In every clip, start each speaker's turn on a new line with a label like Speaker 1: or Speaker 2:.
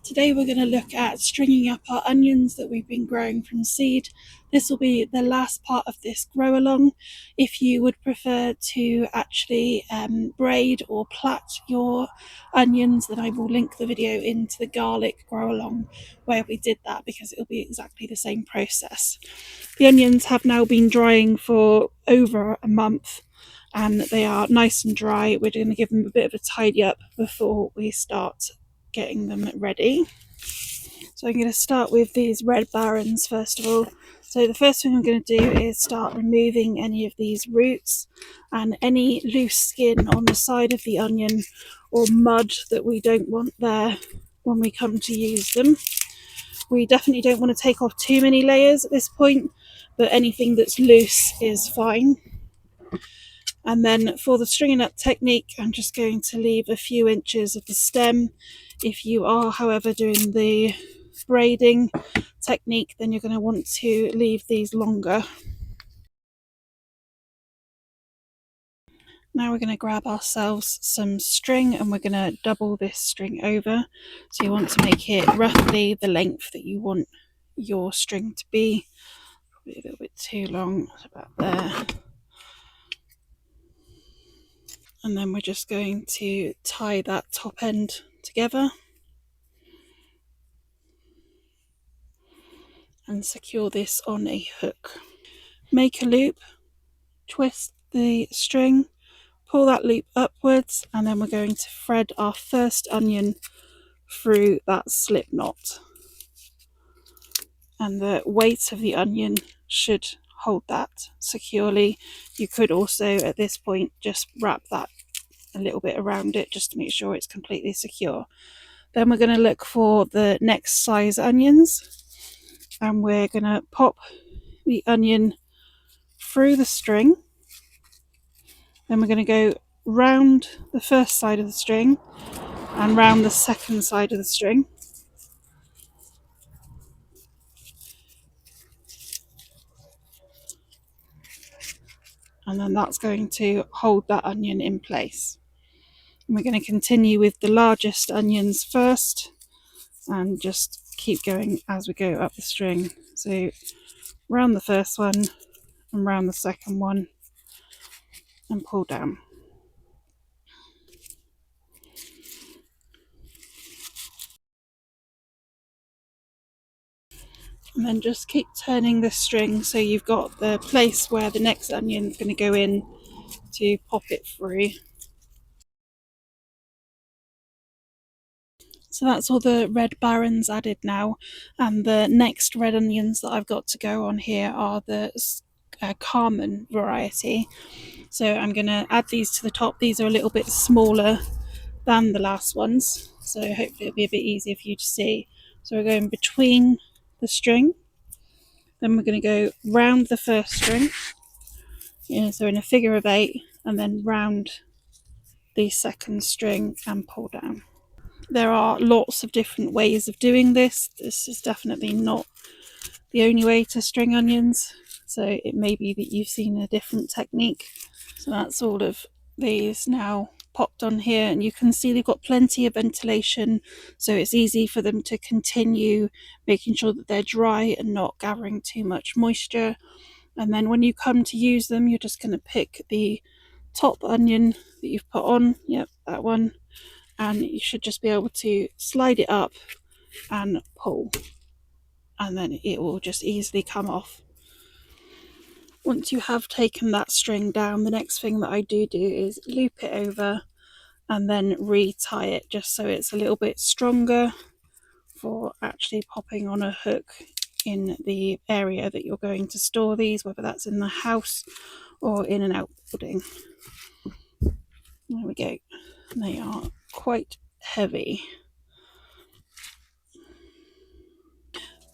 Speaker 1: Today we're going to look at stringing up our onions that we've been growing from seed. This will be the last part of this grow along. If you would prefer to actually braid or plait your onions, then I will link the video into the garlic grow along where we did that, because it will be exactly the same process. The onions have now been drying for over a month and they are nice and dry. We're going to give them a bit of a tidy up before we start getting them ready. So I'm going to start with these red barons first of all. So the first thing I'm going to do is start removing any of these roots and any loose skin on the side of the onion or mud that we don't want there when we come to use them. We definitely don't want to take off too many layers at this point, but anything that's loose is fine. And then for the stringing up technique, I'm just going to leave a few inches of the stem. If you are, however, doing the braiding technique, then you're going to want to leave these longer. Now we're going to grab ourselves some string and we're going to double this string over. So you want to make it roughly the length that you want your string to be. Probably a little bit too long, about there. And then we're just going to tie that top end together and secure this on a hook. Make a loop, twist the string, pull that loop upwards, and then we're going to thread our first onion through that slip knot. And the weight of the onion should hold that securely. You could also at this point just wrap that a little bit around it just to make sure it's completely secure. Then we're going to look for the next size onions, and we're going to pop the onion through the string. Then we're going to go round the first side of the string and round the second side of the string. And then that's going to hold that onion in place. And we're going to continue with the largest onions first and just keep going as we go up the string. So round the first one and round the second one and pull down. And then just keep turning the string so you've got the place where the next onion is going to go in to pop it through. So that's all the red barons added now, and the next red onions that I've got to go on here are the Carmen variety. So I'm going to add these to the top. These are a little bit smaller than the last ones, so hopefully it'll be a bit easier for you to see. So we're going between the string, then we're going to go round the first string, so in a figure of 8, and then round the second string and pull down. There are lots of different ways of doing this. This is definitely not the only way to string onions, so it may be that you've seen a different technique. So that's all of these now popped on here, and you can see they've got plenty of ventilation, so it's easy for them to continue making sure that they're dry and not gathering too much moisture. And then when you come to use them, you're just going to pick the top onion that you've put on, yep, that one, and you should just be able to slide it up and pull, and then it will just easily come off. Once you have taken that string down, the next thing that I do is loop it over and then re-tie it, just so it's a little bit stronger for actually popping on a hook in the area that you're going to store these, whether that's in the house or in an outbuilding. There we go. They are quite heavy.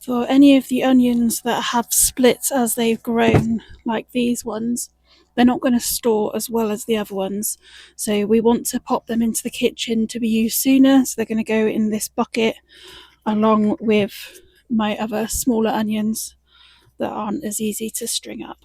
Speaker 1: For any of the onions that have split as they've grown, like these ones, they're not going to store as well as the other ones. So we want to pop them into the kitchen to be used sooner. So they're going to go in this bucket along with my other smaller onions that aren't as easy to string up.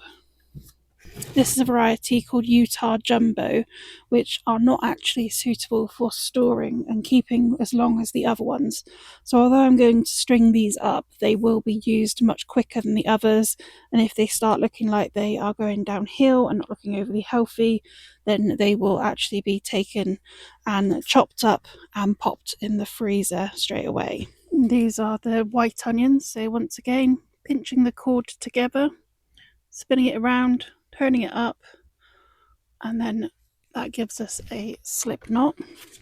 Speaker 1: This is a variety called Utah Jumbo, which are not actually suitable for storing and keeping as long as the other ones. So, although I'm going to string these up, they will be used much quicker than the others. And if they start looking like they are going downhill and not looking overly healthy, then they will actually be taken and chopped up and popped in the freezer straight away. These are the white onions. So, once again, pinching the cord together, spinning it around, turning it up, and then that gives us a slip knot.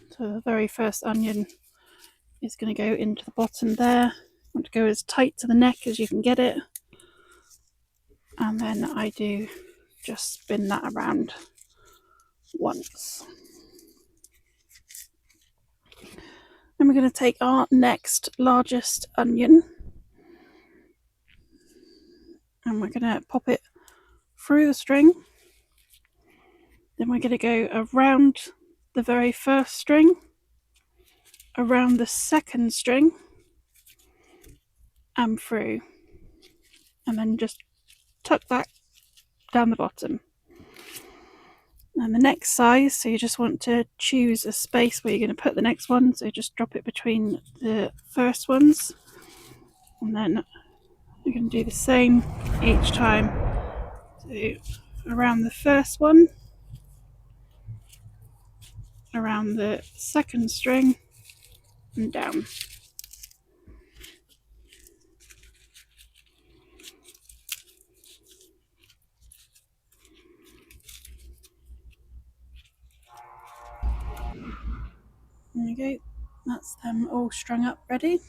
Speaker 1: So the very first onion is going to go into the bottom there. I want to go as tight to the neck as you can get it, and then I do just spin that around once. Then we're going to take our next largest onion and we're going to pop it through the string. Then we're going to go around the very first string, around the second string, and through, and then just tuck that down the bottom. And the next size, so you just want to choose a space where you're going to put the next one, so just drop it between the first ones, and then you're going to do the same each time. So around the first one, around the second string, and down. There you go, that's them all strung up ready.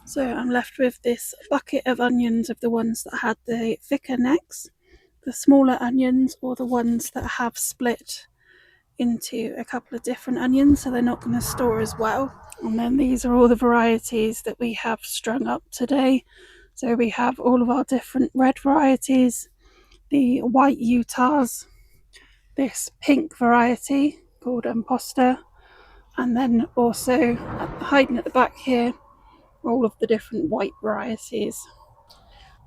Speaker 1: So I'm left with this bucket of onions of the ones that had the thicker necks, the smaller onions, or the ones that have split into a couple of different onions, so they're not going to store as well. And then these are all the varieties that we have strung up today. So we have all of our different red varieties, the white Utahs, this pink variety called Imposter, and then also hiding at the back here, all of the different white varieties.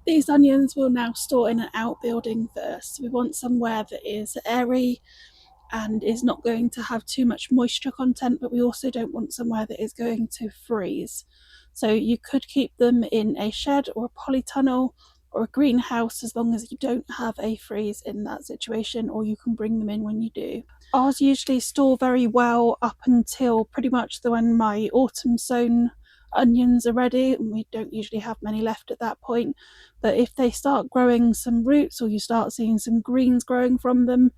Speaker 1: These onions will now store in an outbuilding first. We want somewhere that is airy and is not going to have too much moisture content, but we also don't want somewhere that is going to freeze. So you could keep them in a shed or a polytunnel or a greenhouse as long as you don't have a freeze in that situation, or you can bring them in when you do. Ours usually store very well up until pretty much when my autumn sown onions are ready, and we don't usually have many left at that point. But if they start growing some roots or you start seeing some greens growing from them,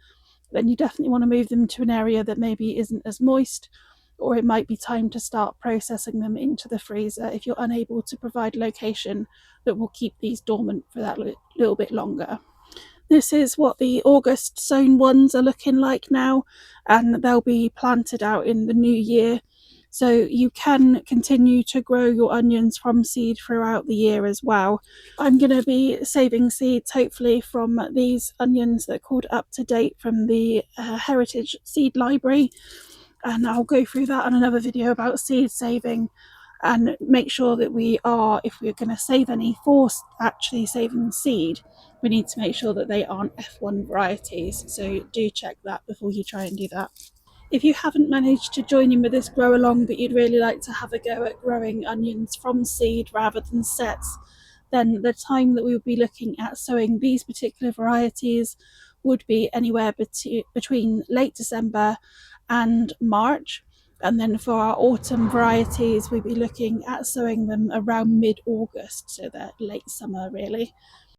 Speaker 1: then you definitely want to move them to an area that maybe isn't as moist, or it might be time to start processing them into the freezer if you're unable to provide a location that will keep these dormant for that little bit longer. This is what the August sown ones are looking like now, and they'll be planted out in the new year. So you can continue to grow your onions from seed throughout the year as well. I'm going to be saving seeds hopefully from these onions that are called Up to Date from the Heritage Seed Library, and I'll go through that on another video about seed saving and make sure that if we're going to save any for actually saving seed, we need to make sure that they aren't F1 varieties. So do check that before you try and do that. If you haven't managed to join in with this grow along, but you'd really like to have a go at growing onions from seed rather than sets, then the time that we would be looking at sowing these particular varieties would be anywhere between late December and March. And then for our autumn varieties, we'd be looking at sowing them around mid-August, so they're late summer really.